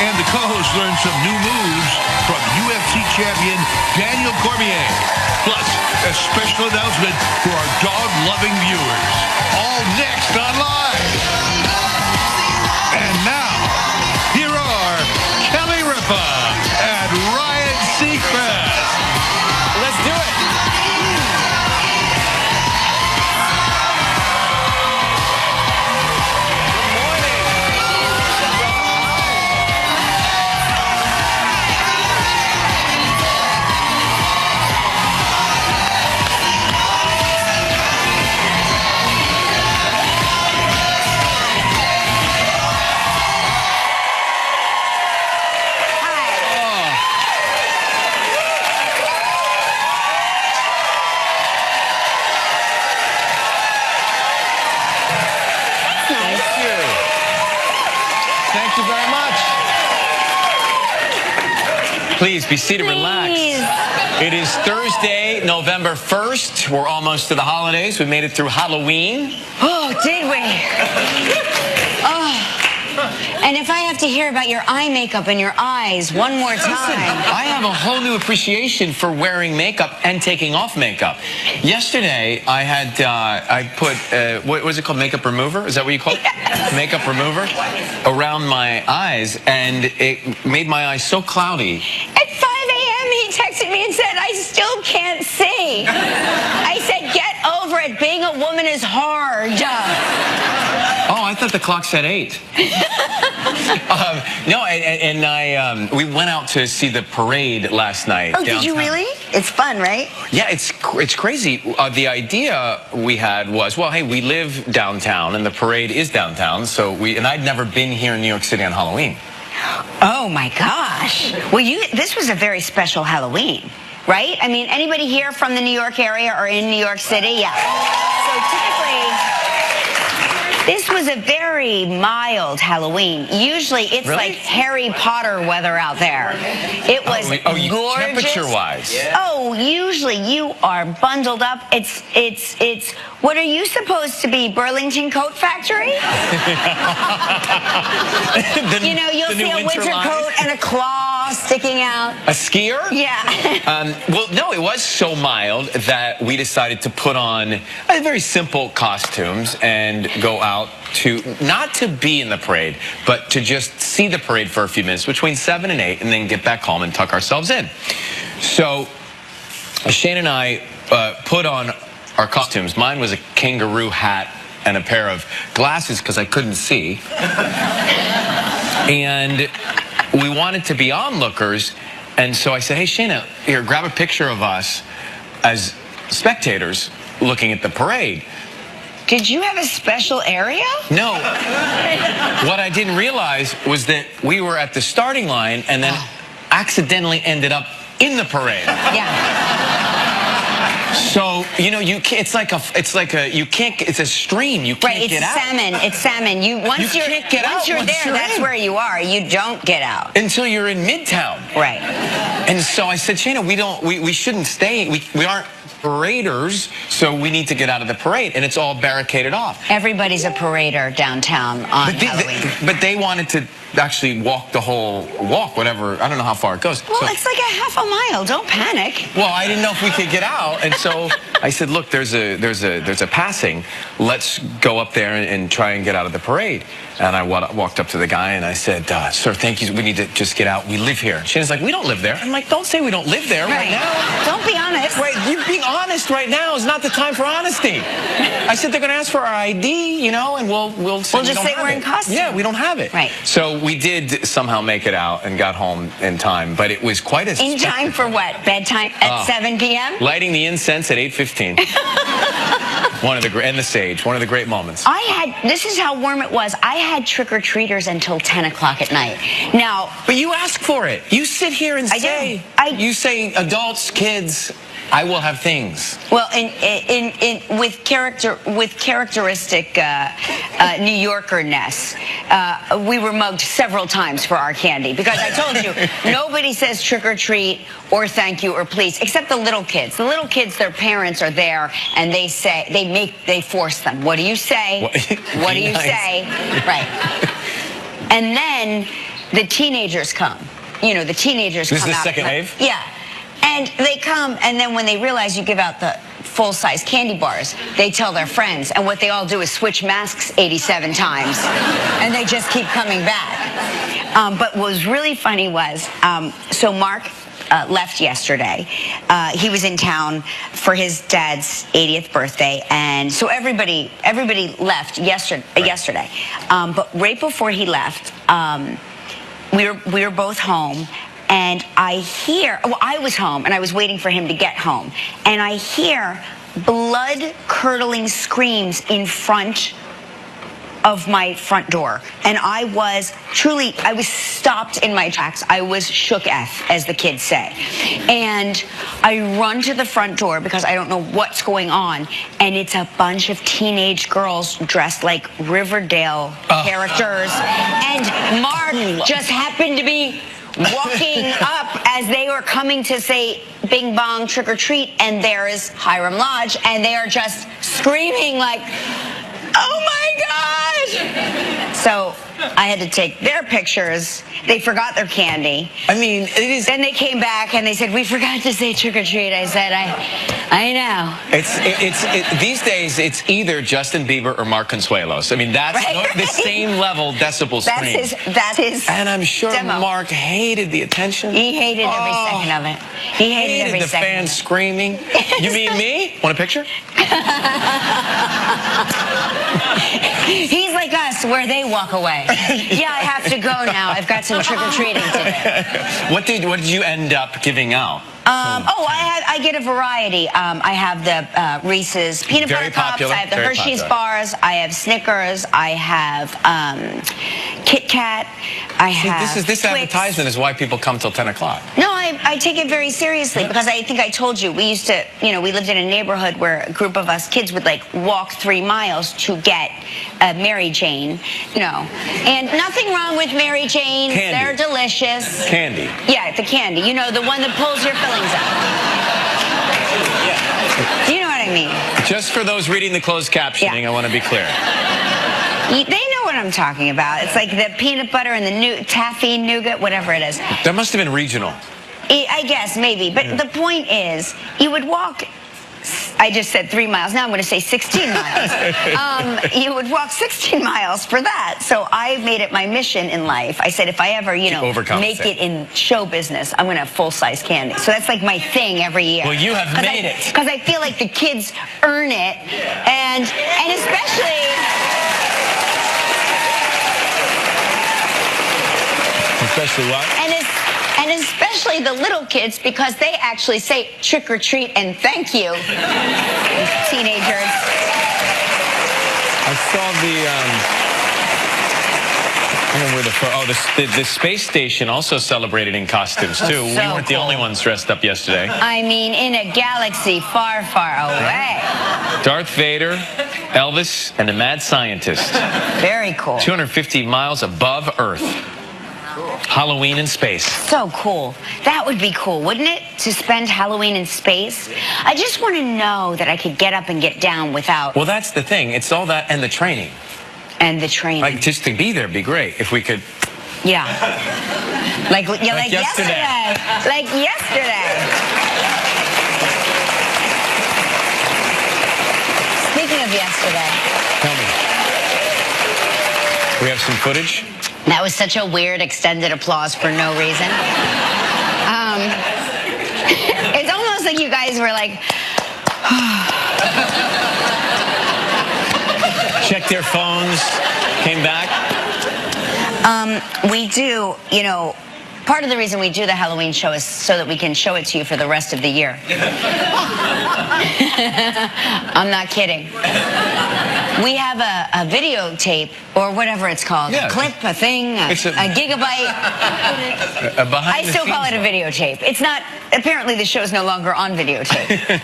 And the co-host learned some new moves from UFC champion Daniel Cormier. Plus, a special announcement for our dog-loving viewers. All next on Live. And now, here are Kelly Ripa and Ryan Seacrest. Let's do it. Thank you very much. Please be seated, relax. It is Thursday, November 1st. We're almost to the holidays. We made it through Halloween. Oh, did we? Oh. And if I have to hear about your eye makeup and your eyes one more time. Listen, I have a whole new appreciation for wearing makeup and taking off makeup. Yesterday, I had, I put, what was it called? Makeup remover? Is that what you call it? Yes. Makeup remover around my eyes, and it made my eyes so cloudy. At 5 a.m., he texted me and said, I still can't see. I said, get over it. Being a woman is hard. Oh, I thought the clock said 8. No, we went out to see the parade last night. Oh, did you really? It's fun, right? Yeah, it's crazy. The idea we had was, well, hey, we live downtown, and the parade is downtown, so and I'd never been here in New York City on Halloween. Oh, my gosh. Well, this was a very special Halloween, right? I mean, anybody here from the New York area or in New York City? Yeah. So typically, this was a very mild Halloween. Usually, it's Really? like Harry Potter weather out there. It was gorgeous. Temperature-wise. Yeah. Oh, usually you are bundled up. It's. What are you supposed to be, Burlington Coat Factory? You know, you'll see a winter coat and a claw sticking out. A skier? Yeah. Well, no, it was so mild that we decided to put on very simple costumes and go out to, not to be in the parade, but to just see the parade for a few minutes between 7 and 8 and then get back home and tuck ourselves in. So Shane and I put on our costumes. Mine was a kangaroo hat and a pair of glasses because I couldn't see. And we wanted to be onlookers, and so I said, hey, Shayna, here, grab a picture of us as spectators looking at the parade. Did you have a special area? No. What I didn't realize was that we were at the starting line and then accidentally ended up in the parade. Yeah. So, you know, you can't, it's a stream. You can't get out. It's salmon. Once you're there, that's where you are. You don't get out. Until you're in Midtown. Right. And so I said, Shayna, we shouldn't stay. We aren't paraders, so we need to get out of the parade. And it's all barricaded off. Everybody's a parader downtown on Halloween. But they wanted to actually walk the whole walk, whatever. I don't know how far it goes. Well, so, it's like a half a mile. Don't panic. Well, I didn't know if we could get out, and so I said, look, there's a passing. Let's go up there and try and get out of the parade. And I walked up to the guy and I said, sir, thank you. We need to just get out. We live here. And Shannon's like, we don't live there. I'm like, don't say we don't live there right now. Don't be honest. Wait, you being honest right now is not the time for honesty. I said they're going to ask for our ID, you know, and we'll just say we're in costume. Yeah, we don't have it. Right. So we did somehow make it out and got home in time, but it was quite a in time for what? Bedtime at 7 p.m. Lighting the incense at 8:15. And the sage, one of the great moments. This is how warm it was. I had trick-or-treaters until 10 o'clock at night. Now, but you ask for it. You sit here and you say adults, kids, I will have things. Well, with characteristic New Yorker-ness, we were mugged several times for our candy because I told you nobody says trick or treat or thank you or please except the little kids. The little kids, their parents are there and they force them. What do you say? What do you say? Right. And then the teenagers come. You know, the teenagers come out. This is the second wave? Yeah. And they come, and then when they realize you give out the full-size candy bars, they tell their friends, and what they all do is switch masks 87 times, and they just keep coming back. But what was really funny was, so Mark left yesterday. He was in town for his dad's 80th birthday, and so everybody left yesterday. But right before he left, we were both home. And I was home, and I was waiting for him to get home. And I hear blood-curdling screams in front of my front door. And I was stopped in my tracks. I was shook F, as the kids say. And I run to the front door because I don't know what's going on. And it's a bunch of teenage girls dressed like Riverdale characters. And Mark just happened to be walking up as they were coming to say bing bong trick or treat, and there is Hiram Lodge, and they are just screaming like, oh my God! So I had to take their pictures. They forgot their candy. I mean, it is. Then they came back and they said, we forgot to say trick or treat. I said, I know. These days, it's either Justin Bieber or Mark Consuelos. I mean, that's the same level decibel screen. That's his And I'm sure demo. Mark hated the attention. He hated every second of it. He hated every the second. fans screaming. You mean me? Want a picture? He's like us, where they walk away. Yeah, I have to go now. I've got some trick-or-treating to do. What did you end up giving out? I get a variety. I have the Reese's peanut butter cups. I have the Hershey's bars. I have Snickers. I have Kit Kat. I have this Twix. advertisement is why people come till 10 o'clock. No, I take it very seriously because I think I told you, we used to, we lived in a neighborhood where a group of us kids would like walk 3 miles to get a Mary Jane, And nothing wrong with Mary Jane. Candy. They're delicious. Candy. Yeah, the candy. The one that pulls your fillings up. You know what I mean? Just for those reading the closed captioning, I want to be clear. They know what I'm talking about. It's like the peanut butter and the taffy nougat, whatever it is. That must have been regional. I guess, maybe. But the point is, you would walk, I just said 3 miles. Now I'm going to say 16 miles. You would walk 16 miles for that. So I made it my mission in life. I said, if I ever, make it in show business, I'm going to have full-size candy. So that's like my thing every year. Well, you have made it. Because I feel like the kids earn it. And especially... Especially what? And especially the little kids, because they actually say trick or treat and thank you. Teenagers. I saw I don't know where the space station also celebrated in costumes too. So we weren't the only ones dressed up yesterday. I mean, in a galaxy far, far away. Darth Vader, Elvis, and the Mad Scientist. Very cool. 250 miles above Earth. Halloween in space. So cool. That would be cool, wouldn't it? To spend Halloween in space? I just want to know that I could get up and get down without... Well, that's the thing. It's all that and the training. And the training. Like, just to be there would be great if we could... Yeah. Like yesterday. Like yesterday. Speaking of yesterday. Tell me. We have some footage? That was such a weird extended applause for no reason. It's almost like you guys were like... Checked their phones, came back. We do, part of the reason we do the Halloween show is so that we can show it to you for the rest of the year. I'm not kidding. We have a videotape, or whatever it's called. Yeah. A clip, a thing, a gigabyte. I still call it a videotape. It's not, apparently the show's no longer on videotape.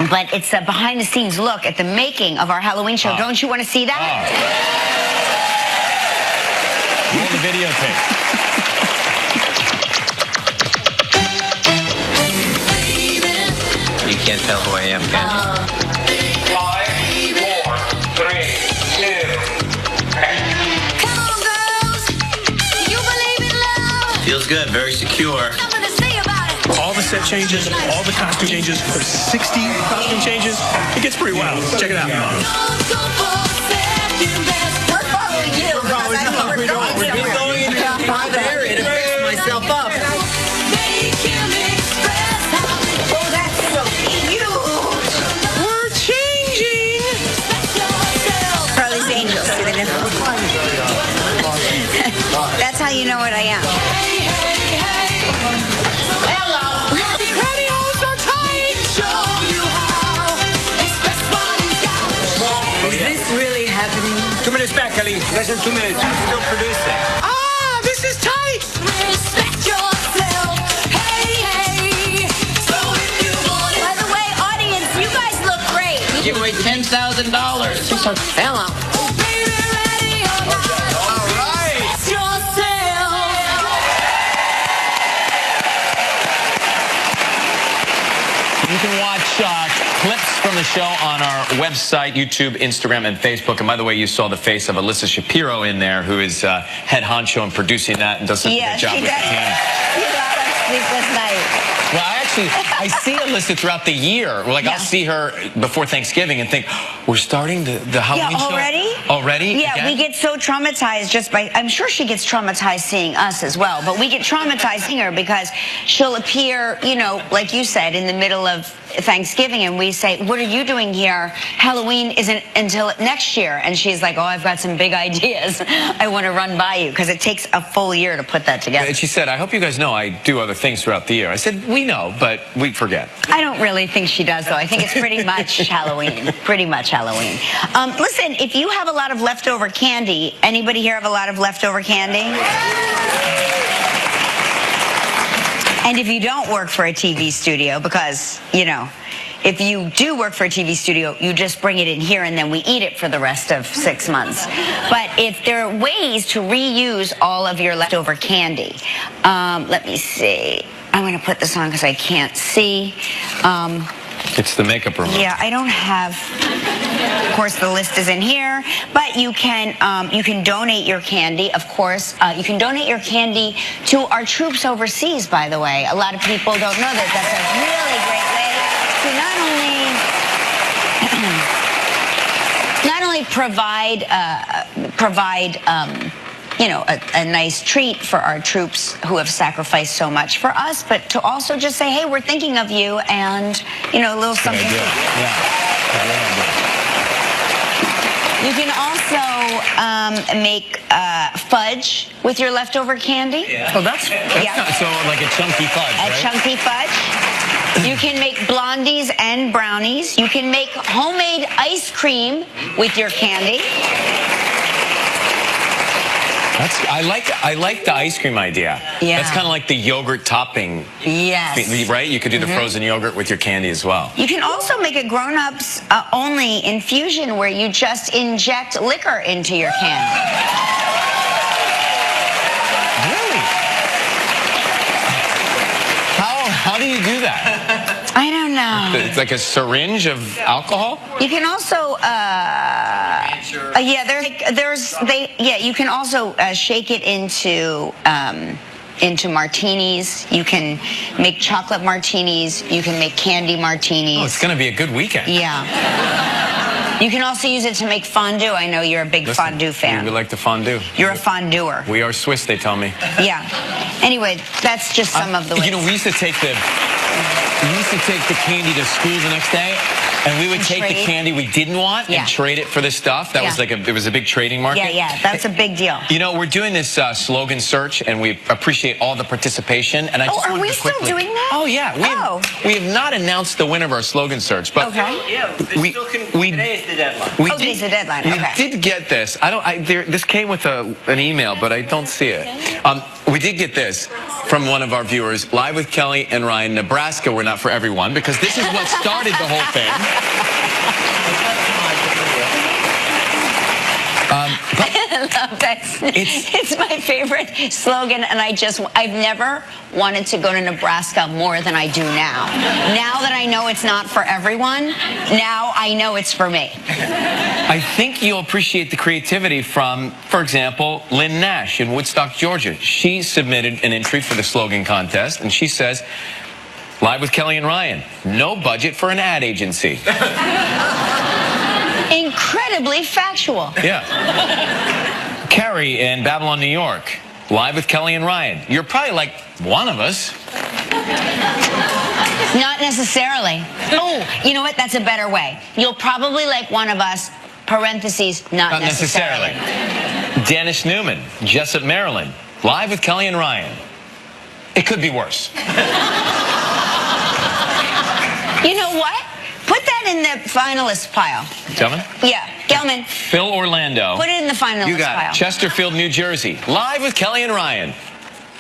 But it's a behind-the-scenes look at the making of our Halloween show. Don't you want to see that? Here's the videotape. You can't tell who I am, can you? 5, 4, 3, 2. Come on, girls. Do you believe Feels good, very secure. All the set changes, all the costume changes, there's 60 costume changes. It gets pretty wild. Check it out. We're following you. We're going into a private area to fix myself up. Oh, that's so cute. We're changing. Charlie's Angels. See the difference? That's how you know what I am. Is this really happening? 2 minutes back, Kelly. Less than 2 minutes. I'm still producing. Ah, this is tight. Respect yourself. Hey, hey. So if you want it. By the way, audience, you guys look great. Give away $10,000. Hello. Oh, baby, ready or not. All right. Respect yourself. You can watch clips from the show on our website, YouTube, Instagram, and Facebook. And by the way, you saw the face of Alyssa Shapiro in there, who is head honcho and producing that and does such a Yeah, good job she with the does. team. You got us sleepless night. Well, I see Alyssa throughout the year. Like, Yeah. I'll see her before Thanksgiving and think, we're starting the Halloween show? Already? Already? Yeah, Again? we get so traumatized just by, I'm sure she gets traumatized seeing us as well, but we get traumatized seeing her because she'll appear, you know, like you said, in the middle of Thanksgiving, and we say, what are you doing here? Halloween isn't until next year. And she's like, oh, I've got some big ideas I want to run by you, because it takes a full year to put that together. And she said, I hope you guys know I do other things throughout the year. I said, we know, but we forget. I don't really think she does, though. I think it's pretty much Halloween. Pretty much Halloween. Listen, if you have a lot of leftover candy, anybody here have a lot of leftover candy? And if you don't work for a TV studio, because, you know, if you do work for a TV studio, you just bring it in here and then we eat it for the rest of 6 months. But if there are ways to reuse all of your leftover candy, let me see. I'm going to put this on because I can't see. It's the makeup room. Yeah, I don't have. Of course, the list is in here, but you can donate your candy. Of course, you can donate your candy to our troops overseas. By the way, a lot of people don't know that. That's a really great way to not only provide you know, a nice treat for our troops who have sacrificed so much for us, but to also just say, hey, we're thinking of you, and, you know, a little something. Yeah. You can also make fudge with your leftover candy. Yeah. Oh, that's Yeah. not, so like a chunky fudge, A right? chunky fudge. You can make blondies and brownies. You can make homemade ice cream with your candy. I like the ice cream idea. Yeah. That's kind of like the yogurt topping. Yes. Right? You could do the frozen yogurt with your candy as well. You can also make a grown-ups only infusion where you just inject liquor into your candy. Really? How do you do that? I don't know. It's like a syringe of alcohol? You can also, you can also shake it into martinis. You can make chocolate martinis. You can make candy martinis. Oh, it's going to be a good weekend. Yeah. You can also use it to make fondue. I know you're a big fondue fan. We like the fondue. You're a fonduer. We are Swiss, they tell me. Yeah. Anyway, that's just some of the ways. You know, we used to take the candy to school the next day, and we would take the candy we didn't want and trade it for the stuff. That was it was a big trading market. Yeah, that's a big deal. You know, we're doing this slogan search, and we appreciate all the participation. And I just are we still doing that? Oh yeah, we have not announced the winner of our slogan search, but okay. Yeah, today is the deadline. Today's the deadline. We Okay. did get this. This came with an email, but I don't see it. We did get this from one of our viewers, Live with Kelly and Ryan. Nebraska, we're not for everyone, because this is what started the whole thing. I love that. It's my favorite slogan, and I've never wanted to go to Nebraska more than I do now. Now that I know it's not for everyone, now I know it's for me. I think you'll appreciate the creativity from, for example, Lynn Nash in Woodstock, Georgia. She submitted an entry for the slogan contest, and she says, "Live with Kelly and Ryan, no budget for an ad agency." Incredibly factual. Yeah. Carrie in Babylon, New York, "Live with Kelly and Ryan, you're probably like one of us." Not necessarily. Oh, you know what? That's a better way. You'll probably like one of us, parentheses, not necessarily. Dennis Newman, Jessup, Maryland, "Live with Kelly and Ryan, it could be worse." You know what? Put that in the finalist pile. Gelman? Yeah, Gelman. Phil Orlando. Put it in the finalist pile. Chesterfield, New Jersey, "Live with Kelly and Ryan,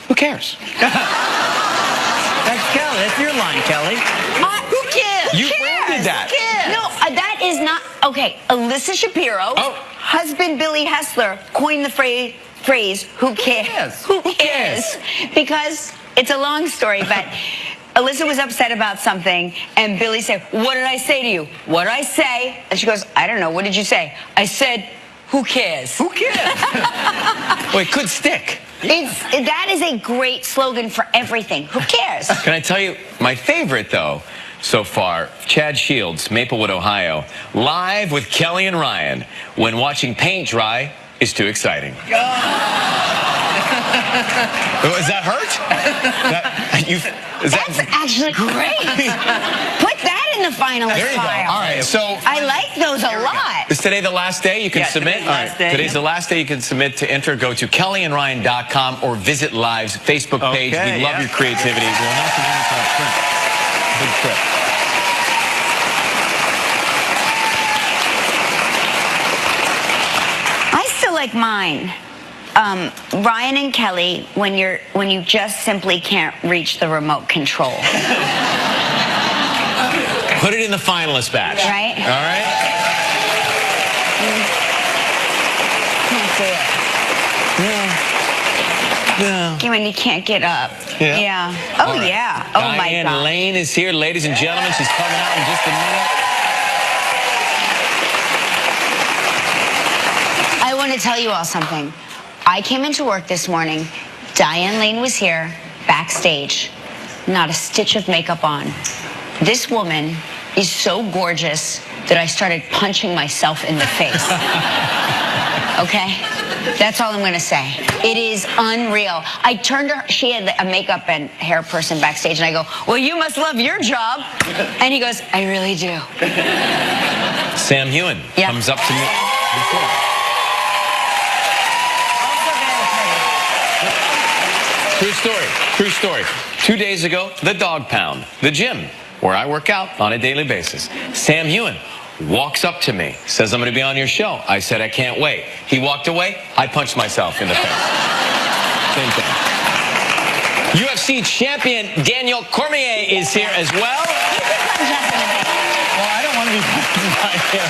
who cares?" That's Kelly. That's your line, Kelly. Who cares? You branded that. Who cares? No, that is not. Okay, Alyssa Shapiro, husband Billy Hessler, coined the phrase, "Who cares?" Who cares? Because it's a long story, but Alyssa was upset about something, and Billy said, "What did I say to you?" "What did I say?" And she goes, "I don't know. What did you say?" "I said, who cares?" Who cares? Well, it could stick. That is a great slogan for everything. Who cares? Can I tell you, my favorite, though, so far, Chad Shields, Maplewood, Ohio, "Live with Kelly and Ryan, when watching paint dry is too exciting." Does that hurt? That's actually great. Put that in the finalist There you go. pile. All right, so I like those a lot. is today the last day you can submit? Today's the last day, Today's the last day you can submit to enter. Go to kellyandryan.com or visit Live's Facebook page. Okay, We love your creativity. We'll announce the winner for our print. Big trip. I still like mine. Ryan and Kelly, when you just simply can't reach the remote control. Put it in the finalist batch. Right? All right? Can't do it. Yeah. When you can't get up. Yeah. Oh, All right. yeah. Oh, my Diane God. Lane is here, ladies and gentlemen. She's coming out in just a minute. I want to tell you all something. I came into work this morning. Diane Lane was here, backstage. Not a stitch of makeup on. This woman is so gorgeous that I started punching myself in the face. Okay? That's all I'm going to say. It is unreal. I turned to her. She had a makeup and hair person backstage, and I go, "Well, you must love your job." And he goes, "I really do." Sam Hewen comes up to me. True story. True story. 2 days ago, the Dog Pound, the gym, where I work out on a daily basis. Sam Hewen walks up to me, says, "I'm going to be on your show." I said, "I can't wait." He walked away. I punched myself in the face. Same thing. UFC champion Daniel Cormier is here as well. Well, I don't want to be punched by him.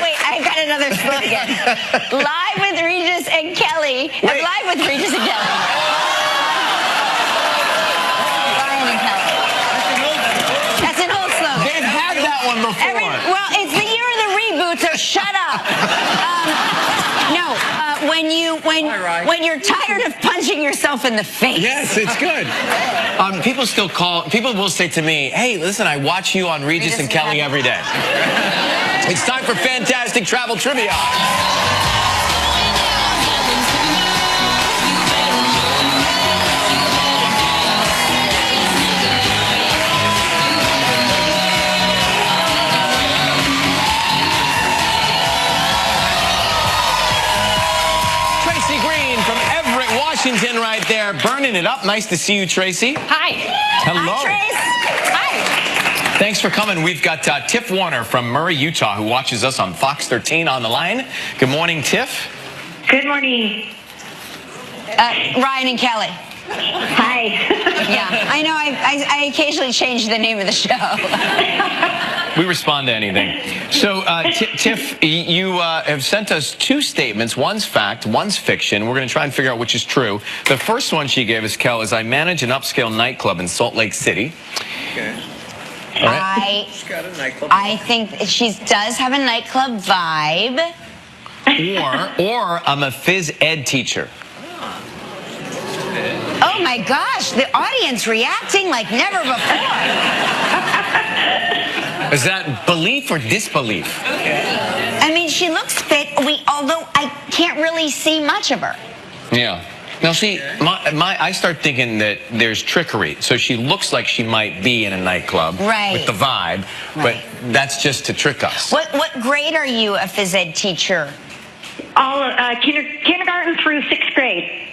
Wait, I got another slogan. Live with Regis and Kelly. Live with Regis and Kelly. Ryan and Kelly. That's an old slogan. They've had that one before. Well, it's the year of the reboot, so shut up. When you're tired of punching yourself in the face. Yes, it's good. People will say to me, "Hey, listen, I watch you on Regis and Kelly every day." It's time for Fantastic Travel Trivia. Tracy Green from Everett, Washington right there, burning it up. Nice to see you, Tracy. Hi. Hello. Hi, Trace. Hi. Thanks for coming. We've got Tiff Warner from Murray, Utah, who watches us on Fox 13 on the line. Good morning, Tiff. Good morning. Ryan and Kelly. Hi. Yeah, I know. I occasionally change the name of the show. We respond to anything. So, Tiff, you have sent us two statements. One's fact, one's fiction. We're going to try and figure out which is true. The first one she gave us, Kel, is I manage an upscale nightclub in Salt Lake City. Okay. All right. She's got a nightclub. I think she does have a nightclub vibe. Or I'm a phys ed teacher. Oh my gosh, the audience reacting like never before. Is that belief or disbelief? I mean, she looks fit. Although I can't really see much of her. Yeah. Now, see, I start thinking that there's trickery. So she looks like she might be in a nightclub Right. with the vibe, but that's just to trick us. What grade are you, a phys ed teacher? All kindergarten through 6th grade.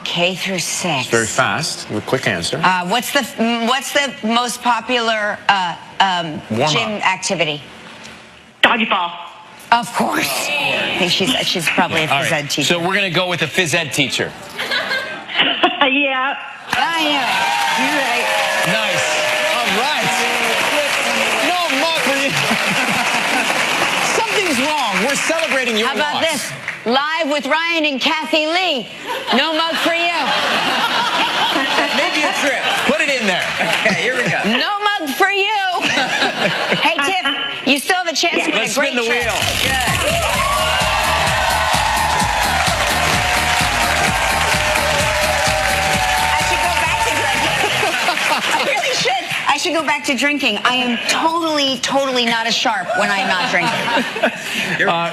K through 6. Very fast, with a quick answer. What's the most popular Warm-up. gym activity? Dodgeball. Of course. I think she's probably a All phys right. ed teacher. So we're going to go with a phys ed teacher. Yeah. I knew it. You're right. Nice. All right. No, Mark. Something's wrong. We're celebrating your How about loss. this? Live with Ryan and Kathy Lee. No mug for you. Maybe a trip. Put it in there. Okay, here we go. No mug for you. Hey, Tiff, you still have a chance to win Let's a great spin the trip. wheel. I should go back to drinking. I really should. I should go back to drinking. I am totally not as sharp when I'm not drinking.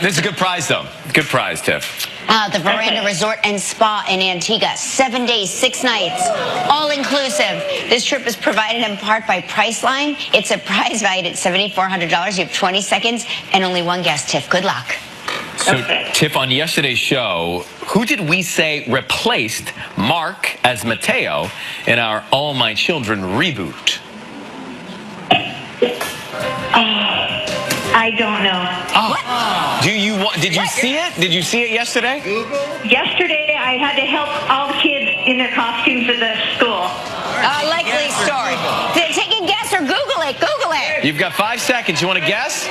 This is a good prize, though. Good prize, Tiff. The Veranda Resort and Spa in Antigua. 7 days, 6 nights, all inclusive. This trip is provided in part by Priceline. It's a prize valued at $7,400. You have 20 seconds and only one guest, Tiff. Good luck. So, Tiff, on yesterday's show, who did we say replaced Mark as Mateo in our All My Children reboot? I don't know. Did you see it? Did you see it yesterday? Yesterday, I had to help all the kids in their costumes at the school. Likely story. Take a guess or Google it. Google it. You've got 5 seconds. You want to guess?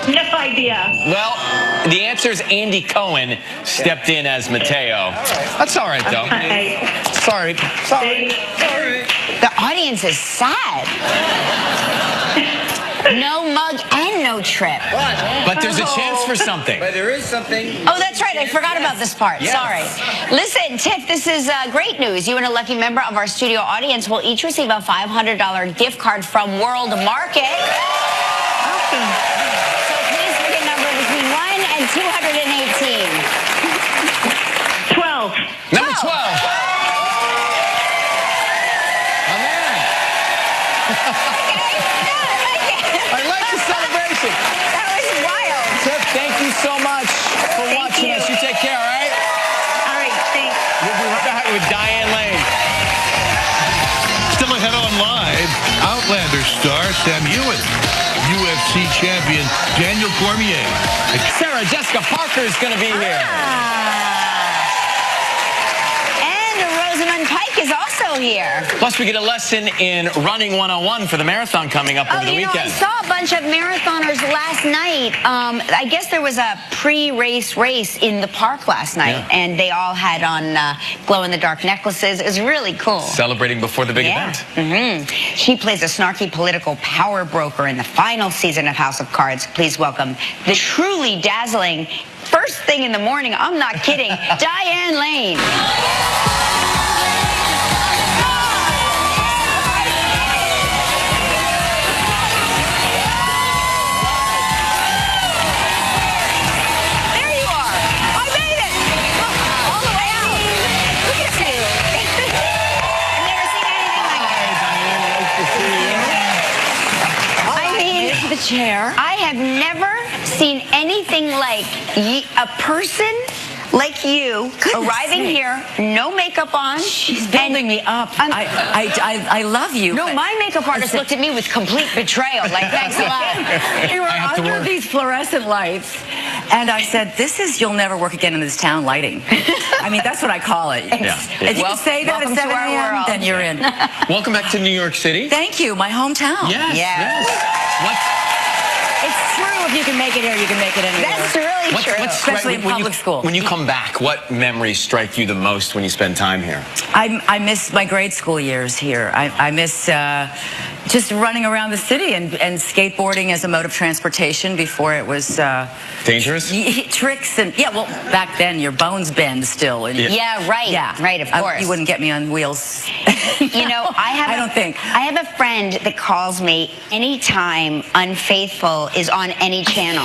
No idea. Well, the answer is Andy Cohen stepped in as Mateo. That's all right, though. Sorry. The audience is sad. No mug and no trip. But there's a chance for something. But there is something. Oh, that's right. I forgot about this part. Yes. Sorry. Listen, Tiff, this is great news. You and a lucky member of our studio audience will each receive a $500 gift card from World Market. Awesome. So please pick a number between 1 and 218. 12. Number 12. My man. I like the celebration. That was wild. Tiff, thank you so much for watching us. You take care, all right? All right, thanks. We'll be right back with Diane Lane. Still ahead on Live, Outlander star Sam Hewitt, UFC champion Daniel Cormier. Sarah Jessica Parker is going to be here. And Rosamund Pike is also here. Plus, we get a lesson in running 101 for the marathon coming up over the I weekend. saw a bunch of marathoners last night. I guess there was a pre-race race in the park last night, and they all had on glow-in-the-dark necklaces. It was really cool. Celebrating before the big event. She plays a snarky political power broker in the final season of House of Cards. Please welcome the truly dazzling, first thing in the morning, I'm not kidding, Diane Lane. There you are. I made it. Look, all the way out. Look at you. I've never seen anything like it. I mean, The chair. I have never seen anything like a person like you, Goodness arriving sake. here, no makeup on. She's building me up. I love you. No, but- my makeup artist looked at me with complete betrayal. Like, thanks a lot. We were have to under work. these fluorescent lights, and I said, "This is you'll never work again in this town lighting." I mean, that's what I call it. Yeah. If you can say that at Welcome to 7 our a.m., world. then you're in. Welcome back to New York City. Thank you, my hometown. Yes. Yes. It's true. If you can make it here, you can make it anywhere. That's really true. Especially in public school. When you come back, what memories strike you the most when you spend time here? I miss my grade school years here. I miss just running around the city and skateboarding as a mode of transportation before it was Dangerous? tricks and well, back then your bones bend still. And, Yeah, right. Yeah, Right, of course. You wouldn't get me on wheels. You know, I don't think. I have a friend that calls me anytime Unfaithful is on any channel.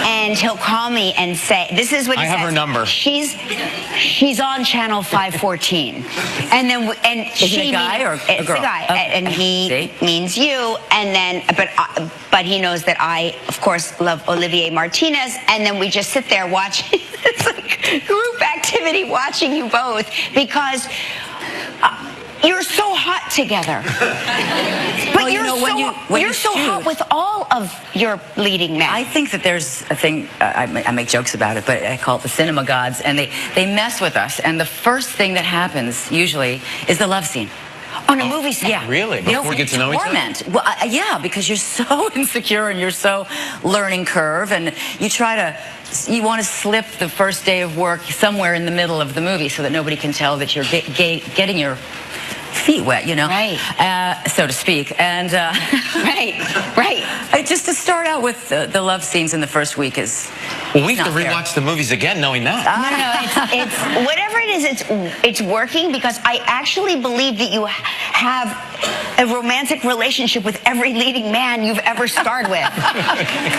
And he'll call me and say, this is what he I says. have her number. She's on channel 514. And then Is it a guy or a it's girl? a guy. Okay. And he See? means you. And then, but he knows that I, of course, love Olivier Martinez. And then we just sit there watching. It's like group activity watching you both because you're so hot together. But Well, you know, when you you're so hot shoot- with all of your leading men. I think that there's a thing, I make jokes about it, but I call it the cinema gods, and they mess with us. And the first thing that happens, usually, is the love scene. on a movie set. Yeah. Really? You know, Before we get to know each other? torment. Well, yeah, because you're so insecure and you're so learning curve, and you want to slip the first day of work somewhere in the middle of the movie so that nobody can tell that you're getting your feet wet, Right. So to speak. And Right. just to start out with the love scenes in the first week is Well, we have to not fair. rewatch the movies again knowing that. No, it's whatever it is. It's working because I actually believe that you have a romantic relationship with every leading man you've ever starred with.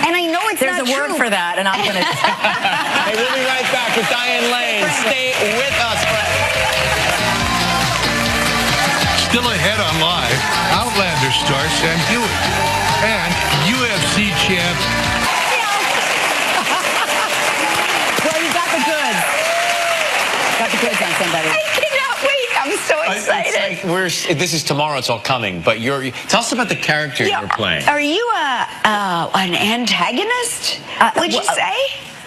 And I know it's There's not a word true. for that, and I'm going to. Hey, we'll be right back with Diane Lane. Stay with us, friends. Still ahead on Live, Outlander star Sam Hewitt and UFC champ. Well, you got the goods. Got the goods on somebody. I cannot wait. I'm so excited. This is tomorrow. It's all coming. But tell us about the character you're playing. Are you an antagonist? Would you say?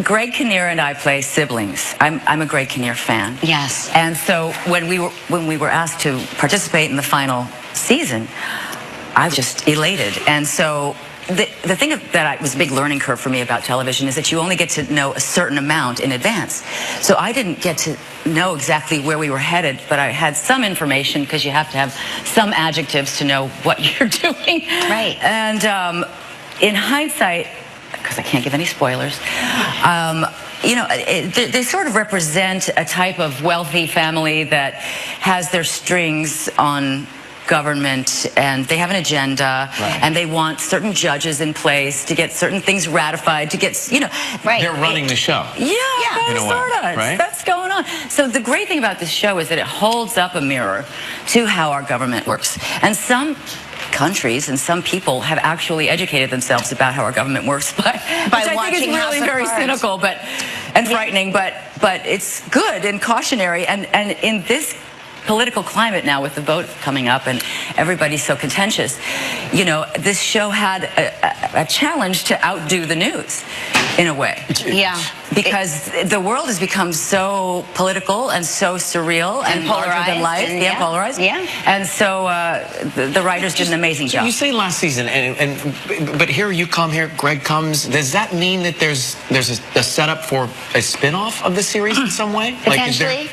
Greg Kinnear and I play siblings. I'm a Greg Kinnear fan. Yes. And so when we were asked to participate in the final season, I was just elated. And so the thing that was a big learning curve for me about television is that you only get to know a certain amount in advance. So I didn't get to know exactly where we were headed, but I had some information because you have to have some adjectives to know what you're doing. Right. And in hindsight, because I can't give any spoilers, they sort of represent a type of wealthy family that has their strings on government, and they have an agenda, and they want certain judges in place to get certain things ratified, to get, Right. They're running the show. Yeah, in a way, sort of. right? That's going on. So the great thing about this show is that it holds up a mirror to how our government works. And some countries and some people have actually educated themselves about how our government works, which I think is watching House really of very Cards. cynical and frightening, but it's good and cautionary. And in this political climate now, with the vote coming up and everybody's so contentious, this show had a challenge to outdo the news in a way. Yeah. Because the world has become so political and so surreal and larger than polarized life. and- Yeah, polarized. Yeah. And so the writers did an amazing So job. you say last season, but here you come here, Greg comes. Does that mean that there's a setup for a spin-off of the series in some way? Potentially.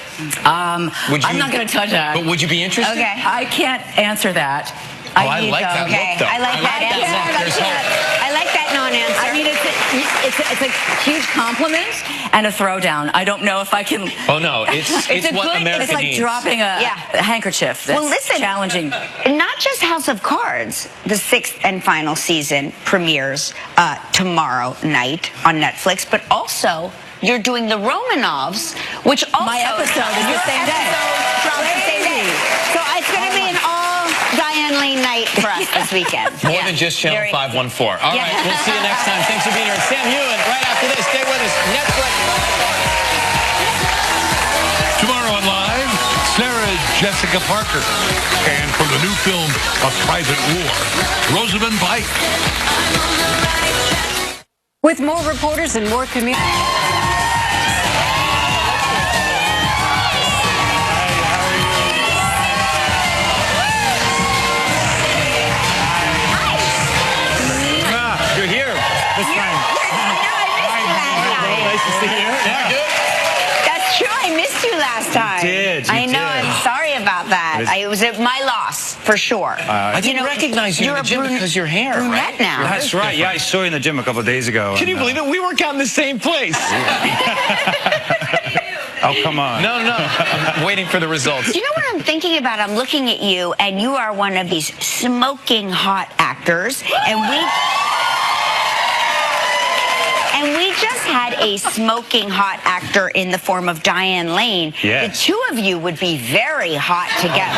I'm not going to touch that. But would you be interested? Okay. I can't answer that. I like that Okay. look, though. I like that look. answer. There's hope. I like that non-answer. I mean, it's a huge compliment and a throwdown. I don't know if I can. Oh no, it's a what good. America It's like needs. dropping a handkerchief. That's Well, listen. challenging. Not just House of Cards, the 6th and final season premieres tomorrow night on Netflix, but also you're doing the Romanovs, which also My episode is the your same day. episode drops the same day. So it's going to be an all Diane Lane night for us this weekend. More than just Channel Very- 514. All Yeah. right, we'll see you next time. Thanks for being here. Sam Hewitt, right after this. Stay with us. Netflix. with Jessica Parker. And from the new film, A Private War, Rosamund Pike. With more reporters and more community. You're here this time. Nice to see you. Yeah. That's true. I missed you last time. did. I know. I'm sorry about that. It was my loss for sure. I didn't recognize you in the gym because your hair. Brunette right? now. That's right. Yeah, I saw you in the gym a couple of days ago. Can you believe it? We work out in the same place. Oh, come on. No. I'm waiting for the results. You know what I'm thinking about? I'm looking at you, and you are one of these smoking hot actors, and we just had a smoking hot actor in the form of Diane Lane. Yes. The two of you would be very hot together.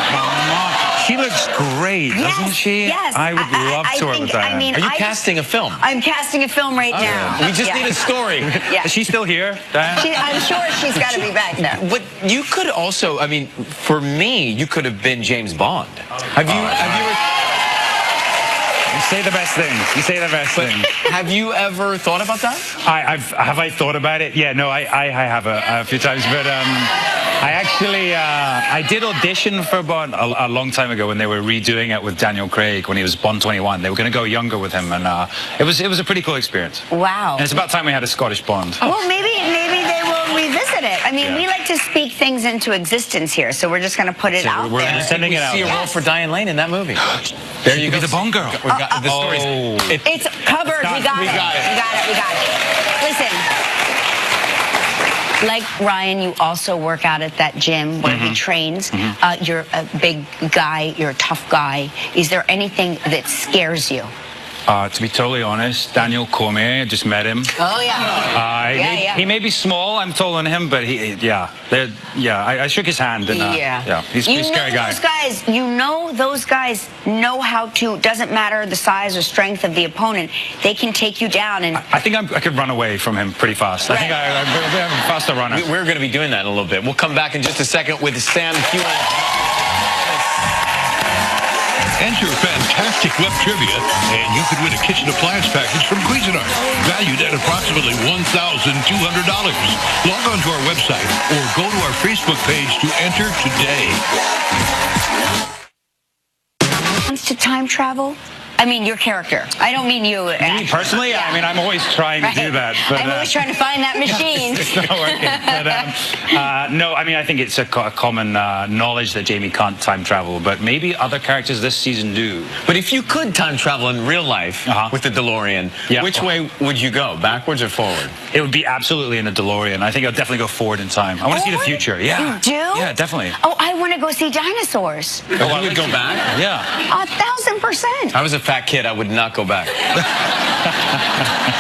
She looks great, doesn't she? Yes. I would love to work with Diane. Are you casting a film? I'm casting a film right now. We just need a story. Yeah. Is she still here, Diane? I'm sure she's got to be back there. But you could also, I mean, for me, you could have been James Bond. Have you ever... You say the best things. You say the best things. Have you ever thought about that? Have I thought about it? Yeah, no, I have a few times, but I actually I did audition for Bond a long time ago when they were redoing it with Daniel Craig when he was Bond 21. They were going to go younger with him, and it was a pretty cool experience. Wow. And it's about time we had a Scottish Bond. Well, maybe they will revisit it. I mean, we like to speak things into existence here, so we're just going to put it out we're there. sending it out. See a role for Diane Lane in that movie. There you go. Be the Bond girl. We got the stories. It's covered. We got it. Listen. Like Ryan, you also work out at that gym where he trains. You're a big guy. You're a tough guy. Is there anything that scares you? To be totally honest, Daniel Cormier, I just met him. Oh, yeah. He may be small, I'm taller than him, but I shook his hand. And, he's a scary guy. Those guys know how to, doesn't matter the size or strength of the opponent, they can take you down. And I think I could run away from him pretty fast. I think I'm a faster runner. We're going to be doing that in a little bit. We'll come back in just a second with Sam Heughan. Enter fantastic web trivia, and you could win a kitchen appliance package from Cuisinart, valued at approximately $1,200. Log on to our website or go to our Facebook page to enter today. to time travel? I mean, your character. I don't mean you. Me personally? Yeah. I mean, I'm always trying to do that. But, I'm always trying to find that machine. It's not working. But, no, I mean, I think it's a common knowledge that Jamie can't time travel, but maybe other characters this season do. But if you could time travel in real life with the DeLorean, which way would you go, backwards or forward? It would be absolutely in a DeLorean. I think I'll definitely go forward in time. I want to see the future. Yeah. You do? Yeah, definitely. Oh, I want to go see dinosaurs. Oh, you would go back? Yeah. 1,000%. I was a fat kid. I would not go back.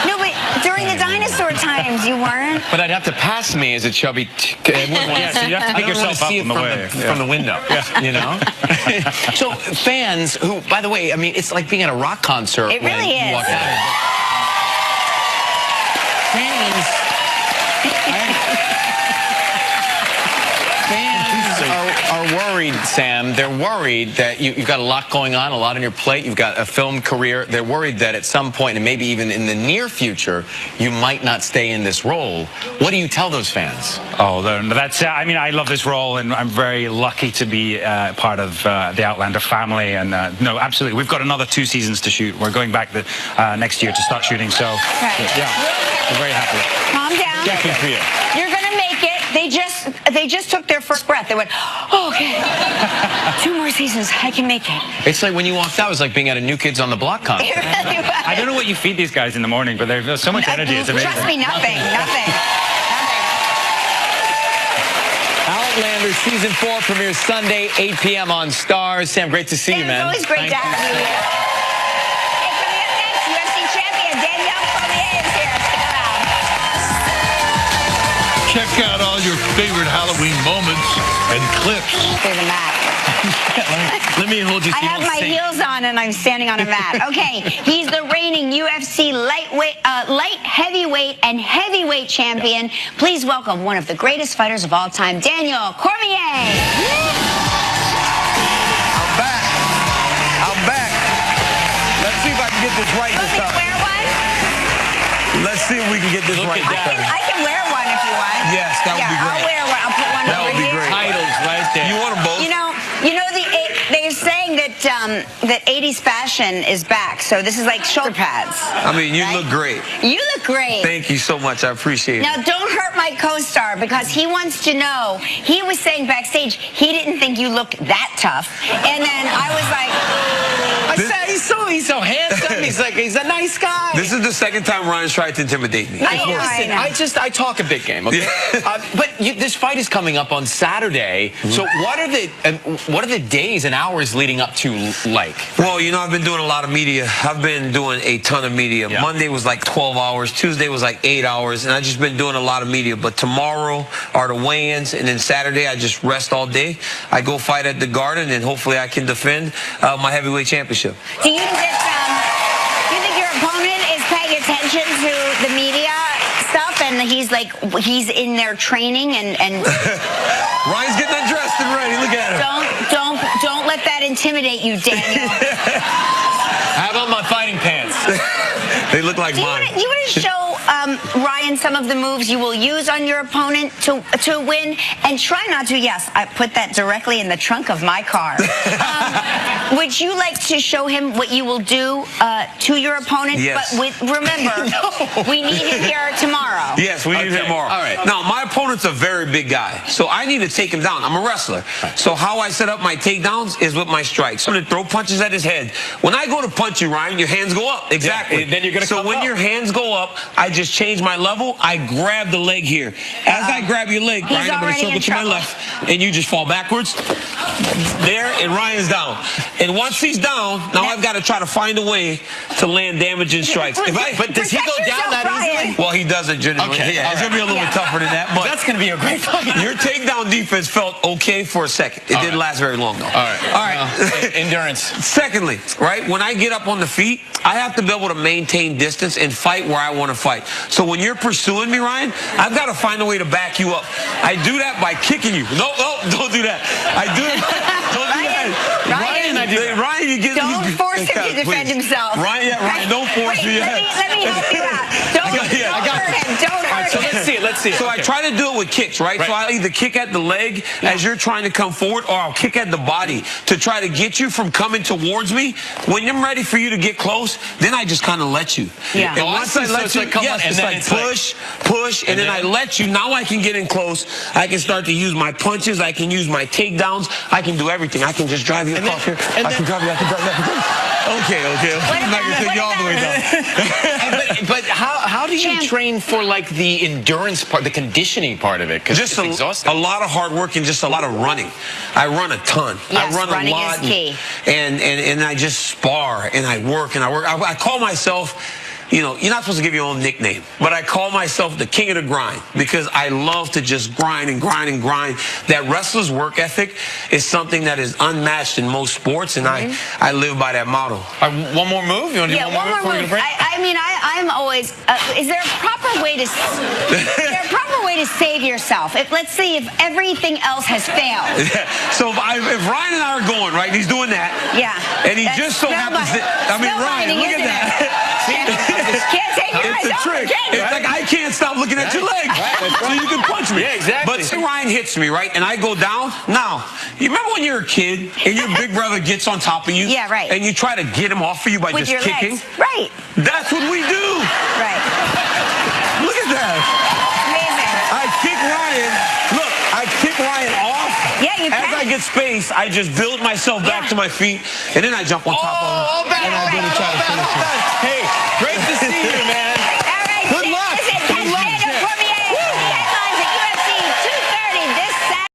No, but during the dinosaur times, you weren't. But I'd have to pass me as a chubby. Yeah, so you have to pick yourself up on the way. From the window. Yeah. You know? So fans who, by the way, I mean, it's like being at a rock concert. It really is. You walk out. Fans are worried, Sam. They're worried that you've got a lot going on, a lot on your plate. You've got a film career. They're worried that at some point, and maybe even in the near future, you might not stay in this role. What do you tell those fans? Oh, that's. I mean, I love this role, and I'm very lucky to be part of the Outlander family. And no, absolutely, we've got another 2 seasons to shoot. We're going back next year to start shooting. So, yeah, we're very happy. Calm down. Checking for you. You're gonna make it. They just took their first breath. They went, oh, okay. 2 more seasons. I can make it. It's like when you walked out, it was like being at a New Kids on the Block concert. It really was. I don't know what you feed these guys in the morning, but there's so much energy. It's amazing. Trust me, nothing. Outlander Season 4 premieres Sunday, 8 p.m. on Stars. Sam, great to see you, man. It's always great to have you here. Hey, coming up next, UFC champion Daniel Cormier is here. Stick around. Check out all your favorite Halloween moments and clips. There's a mat. Let me hold you. I have my heels on and I'm standing on a mat. Okay, he's the reigning UFC light heavyweight and heavyweight champion. Please welcome one of the greatest fighters of all time, Daniel Cormier. can get this right this time. Wear one? Let's see if we can get this right this time. I can wear one if you want. Yes, that would be great. I'll wear one. I'll put one That over would be here. great. Titles right there. You want them both? They're saying that 80s fashion is back. So this is like shoulder pads. I mean, you look great. You look great. Thank you so much. I appreciate it. Now, don't hurt my co-star because he wants to know. He was saying backstage he didn't think you looked that tough, and then I was like, he's so handsome. He's a nice guy. This is the second time Ryan's tried to intimidate me. Listen, I talk a big game, okay? But this fight is coming up on Saturday. So what are the days and hours leading up to like? Well, you know, I've been doing a lot of media. I've been doing a ton of media. Yeah. Monday was like 12 hours. Tuesday was like 8 hours. And I've just been doing a lot of media. But tomorrow are the weigh-ins. And then Saturday, I just rest all day. I go fight at the Garden, and hopefully I can defend my heavyweight championship. do you think your opponent is paying attention to the media stuff, and he's in there training and Ryan's getting undressed and ready. Look at him. Don't let that intimidate you, Daniel. How about my fighting pants? They look like You mine. want to show Ryan some of the moves you will use on your opponent to win, and try not to. Yes, I put that directly in the trunk of my car. Would you like to show him what you will do to your opponent? Yes. But remember, we need him here tomorrow. Yes, we need him tomorrow. All right. Now, my opponent's a very big guy, so I need to take him down. I'm a wrestler. So how I set up my takedowns is with my strikes. I'm going to throw punches at his head. When I go to punch you, Ryan, your hands go up. Exactly. Yeah, then you're going to So when your hands go up, I just change my level. I grab the leg here. As I grab your leg, Ryan, I'm going to circle to my left, and you just fall backwards. There, and Ryan's down. And once he's down, now I've got to try to find a way to land damaging strikes. But does he go down that easily? Well, he doesn't generally. Okay, Yeah, it's going to be a little bit tougher than that. But that's going to be a great fight. your takedown defense felt okay for a second. It didn't last very long, though. All right. Endurance. Secondly, right, when I get up on the feet, I have to be able to maintain distance and fight where I want to fight. So when you're pursuing me, Ryan, I've got to find a way to back you up. I do that by kicking you. No, don't do that. I do it. Don't do that. Ryan, you get. Don't force him to defend himself. Ryan, don't force me. Let me help you out. Don't hurt him. Don't hurt So him. let's see it. So I try to do it with kicks, right? So I'll either kick at the leg as you're trying to come forward, or I'll kick at the body to try to get you from coming towards me. When I'm ready for you to get close, then I just kind of let you. Yeah. And once I let you, it's like push, and then I let you. Now I can get in close. I can start to use my punches. I can use my takedowns. I can do everything. I can just drive you across here. I can drive you. Okay. I'm not going to take you all the way down. But how do you train for like the endurance part, the conditioning part of it? Because it's exhausting. A lot of hard work and just a lot of running. I run a ton. Yes, I run running a lot. is key. And I just spar and I work and I work. I call myself, you know, you're not supposed to give your own nickname, but I call myself the king of the grind because I love to just grind and grind and grind. That wrestler's work ethic is something that is unmatched in most sports, and I live by that motto. One more move? You want to do one more move? I'm always. Is there a proper way to? Is there a proper way to save yourself? Let's see if everything else has failed. So if Ryan and I are going right, he's doing that. Yeah. And he just so happens to. I mean, Ryan, look at that. Can't take your eyes It's a off trick. it, can you? It's like I can't stop looking at your leg, so you can punch me. Yeah, exactly. But say Ryan hits me, right, and I go down. Now, you remember when you're a kid and your big brother gets on top of you? Yeah, right. And you try to get him off of you by With just your kicking? legs. Right. That's what we do. Right. Look at that. Amazing. I kick Ryan. Look, I kick Ryan off. Yeah, you As can. I get space, I just build myself back to my feet, and then I jump on top of him. And I try to finish him. Hey, great to see you, man.